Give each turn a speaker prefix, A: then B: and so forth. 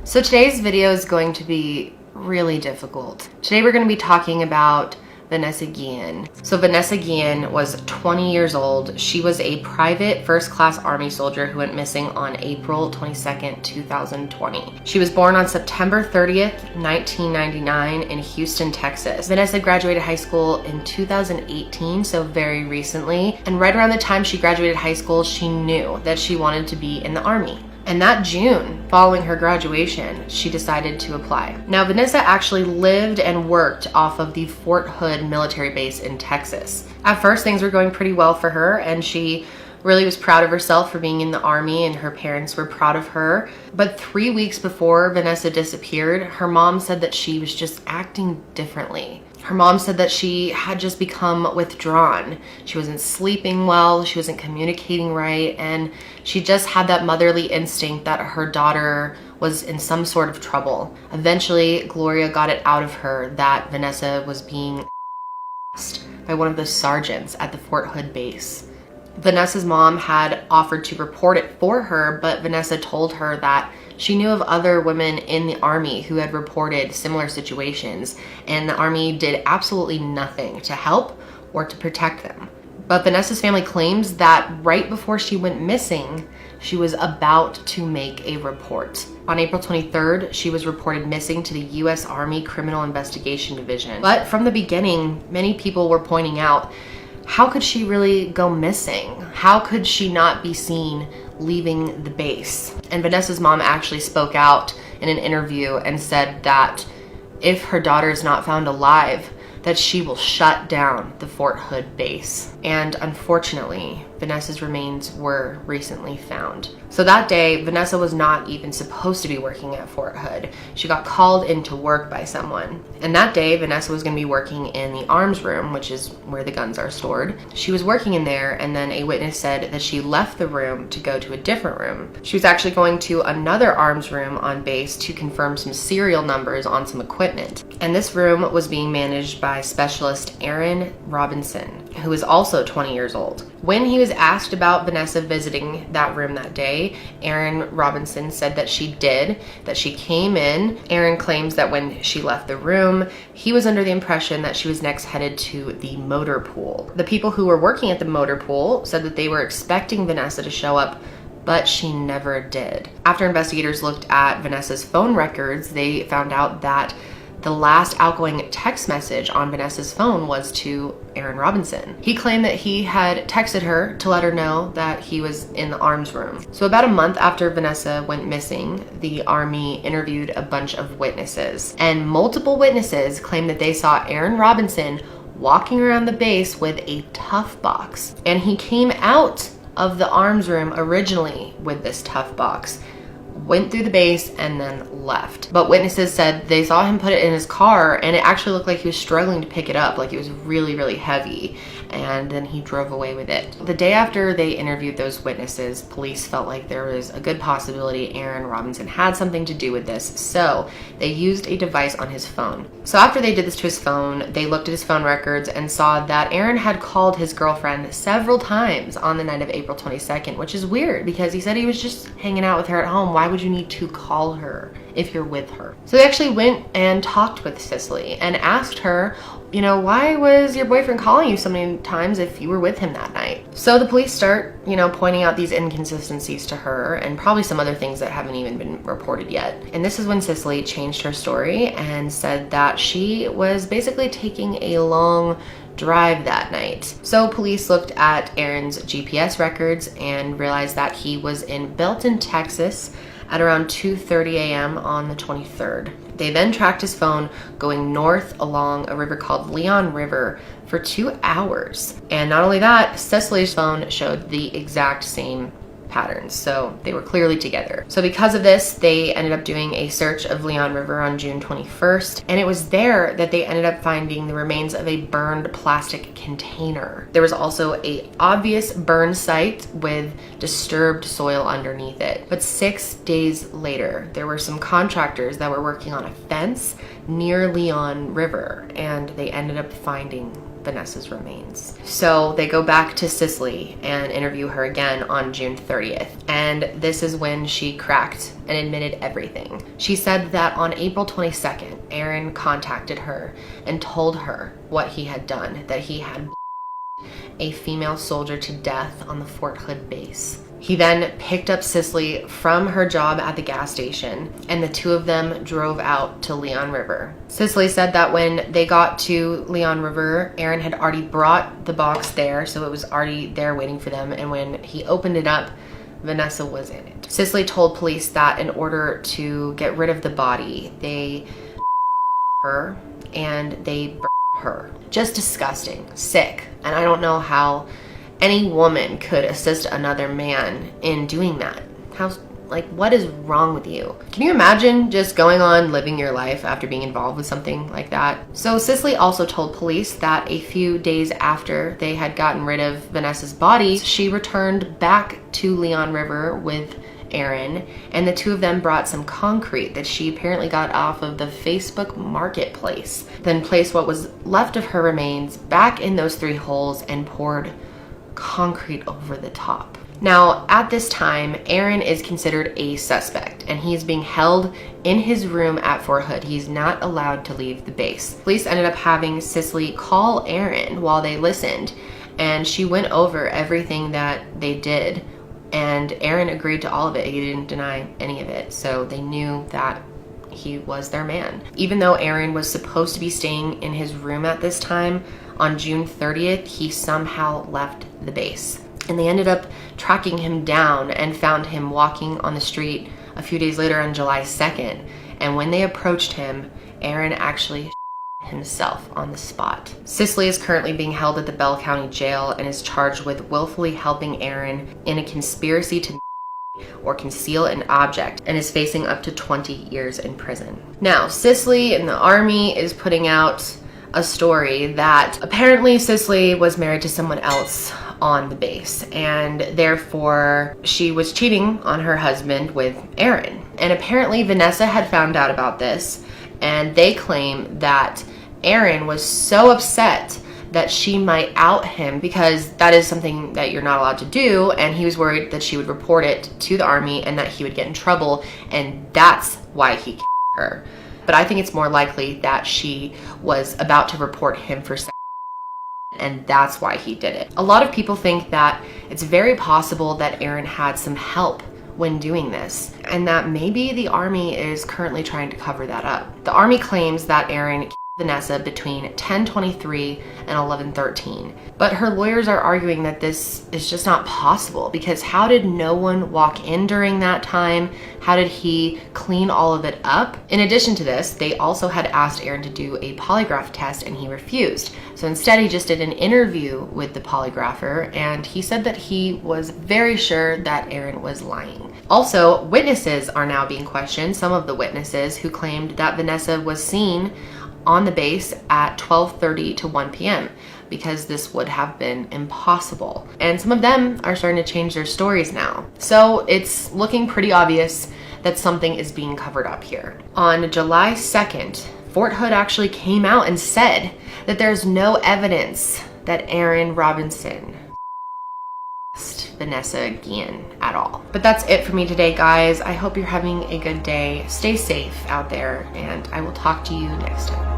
A: So today's video is going to be really difficult. Today we're going to be talking about Vanessa Guillen. So Vanessa Guillen was 20 years old. She was a private first-class Army soldier who went missing on April 22nd, 2020. She was born on September 30th, 1999 in Houston, Texas. Vanessa graduated high school in 2018, so very recently. And right around the time she graduated high school, she knew that she wanted to be in the Army. And that June, following her graduation, she decided to apply. Now, Vanessa actually lived and worked off of the Fort Hood military base in Texas. At first, things were going pretty well for her, and she really was proud of herself for being in the Army, and her parents were proud of her. But 3 weeks before Vanessa disappeared, her mom said that she was just acting differently. Her mom said that she had just become withdrawn. She wasn't sleeping well, she wasn't communicating right, and she just had that motherly instinct that her daughter was in some sort of trouble. Eventually, Gloria got it out of her that Vanessa was being by one of the sergeants at the Fort Hood base. Vanessa's mom had offered to report it for her, but Vanessa told her that she knew of other women in the Army who had reported similar situations, and the Army did absolutely nothing to help or to protect them. But Vanessa's family claims that right before she went missing, she was about to make a report. On April 23rd, she was reported missing to the U.S. Army Criminal Investigation Division. But from the beginning, many people were pointing out, how could she really go missing? How could she not be seen leaving the base? And Vanessa's mom actually spoke out in an interview and said that if her daughter is not found alive, that she will shut down the Fort Hood base. And unfortunately, Vanessa's remains were recently found. So that day, Vanessa was not even supposed to be working at Fort Hood. She got called into work by someone. And that day, Vanessa was gonna be working in the arms room, which is where the guns are stored. She was working in there, and then a witness said that she left the room to go to a different room. She was actually going to another arms room on base to confirm some serial numbers on some equipment. And this room was being managed by specialist Aaron Robinson, who is also 20 years old. When he was asked about Vanessa visiting that room that day, Aaron Robinson said that she did, that she came in. Aaron claims that when she left the room, he was under the impression that she was next headed to the motor pool. The people who were working at the motor pool said that they were expecting Vanessa to show up, but she never did. After investigators looked at Vanessa's phone records, they found out that the last outgoing text message on Vanessa's phone was to Aaron Robinson. He claimed that he had texted her to let her know that he was in the arms room. So about a month after Vanessa went missing, the Army interviewed a bunch of witnesses, and multiple witnesses claimed that they saw Aaron Robinson walking around the base with a tough box. And he came out of the arms room originally with this tough box, went through the base, and then left. But witnesses said they saw him put it in his car, and it actually looked like he was struggling to pick it up, like it was really, really heavy, and then he drove away with it. The day after they interviewed those witnesses, police felt like there was a good possibility Aaron Robinson had something to do with this, so they used a device on his phone. So after they did this to his phone, they looked at his phone records and saw that Aaron had called his girlfriend several times on the night of April 22nd, which is weird because he said he was just hanging out with her at home. Why would you need to call her if you're with her? So they actually went and talked with Cicely and asked her, you know, why was your boyfriend calling you so many times if you were with him that night? So the police start, pointing out these inconsistencies to her and probably some other things that haven't even been reported yet. And this is when Cicely changed her story and said that she was basically taking a long drive that night. So police looked at Aaron's GPS records and realized that he was in Belton, Texas at around 2:30 a.m. on the 23rd. They then tracked his phone going north along a river called Leon River for 2 hours. And not only that, Cicely's phone showed the exact same patterns, so they were clearly together. So because of this, they ended up doing a search of Leon River on June 21st, and it was there that they ended up finding the remains of a burned plastic container. There was also a obvious burn site with disturbed soil underneath it. But 6 days later, there were some contractors that were working on a fence near Leon River, and they ended up finding Vanessa's remains. So they go back to Cicely and interview her again on June 30th. And this is when she cracked and admitted everything. She said that on April 22nd, Aaron contacted her and told her what he had done, that he had a female soldier to death on the Fort Hood base. He then picked up Cicely from her job at the gas station, and the two of them drove out to Leon River. Cicely said that when they got to Leon River, Aaron had already brought the box there, so it was already there waiting for them, and when he opened it up, Vanessa was in it. Cicely told police that in order to get rid of the body, they her and they burned her. Just disgusting, sick, and I don't know how any woman could assist another man in doing that. What is wrong with you? Can you imagine just going on living your life after being involved with something like that? So Cicely also told police that a few days after they had gotten rid of Vanessa's body, she returned back to Leon River with Aaron, and the two of them brought some concrete that she apparently got off of the Facebook marketplace, then placed what was left of her remains back in those 3 holes and poured concrete over the top. Now, at this time, Aaron is considered a suspect, and he's being held in his room at Fort Hood. He's not allowed to leave the base. Police ended up having Cicely call Aaron while they listened, and she went over everything that they did, and Aaron agreed to all of it. He didn't deny any of it, so they knew that he was their man. Even though Aaron was supposed to be staying in his room at this time, on June 30th, he somehow left the base. And they ended up tracking him down and found him walking on the street a few days later on July 2nd. And when they approached him, Aaron actually himself on the spot. Cicely is currently being held at the Bell County Jail and is charged with willfully helping Aaron in a conspiracy to or conceal an object, and is facing up to 20 years in prison. Now, Cicely in the Army is putting out a story that apparently Cicely was married to someone else on the base, and therefore she was cheating on her husband with Aaron. And apparently Vanessa had found out about this, and they claim that Aaron was so upset that she might out him, because that is something that you're not allowed to do, and he was worried that she would report it to the Army and that he would get in trouble, and that's why he killed her. But I think it's more likely that she was about to report him for sex, and that's why he did it. A lot of people think that it's very possible that Aaron had some help when doing this, and that maybe the Army is currently trying to cover that up. The Army claims that Aaron killed Vanessa between 10:23 and 11:13, but her lawyers are arguing that this is just not possible, because how did no one walk in during that time? How did he clean all of it up? In addition to this, they also had asked Aaron to do a polygraph test, and he refused. So instead, he just did an interview with the polygrapher, and he said that he was very sure that Aaron was lying. Also, witnesses are now being questioned. Some of the witnesses who claimed that Vanessa was seen on the base at 12:30 to 1 p.m. because this would have been impossible. And some of them are starting to change their stories now. So it's looking pretty obvious that something is being covered up here. On July 2nd, Fort Hood actually came out and said that there's no evidence that Aaron Robinson Vanessa Guillen at all. But that's it for me today, guys. I hope you're having a good day. Stay safe out there, and I will talk to you next time.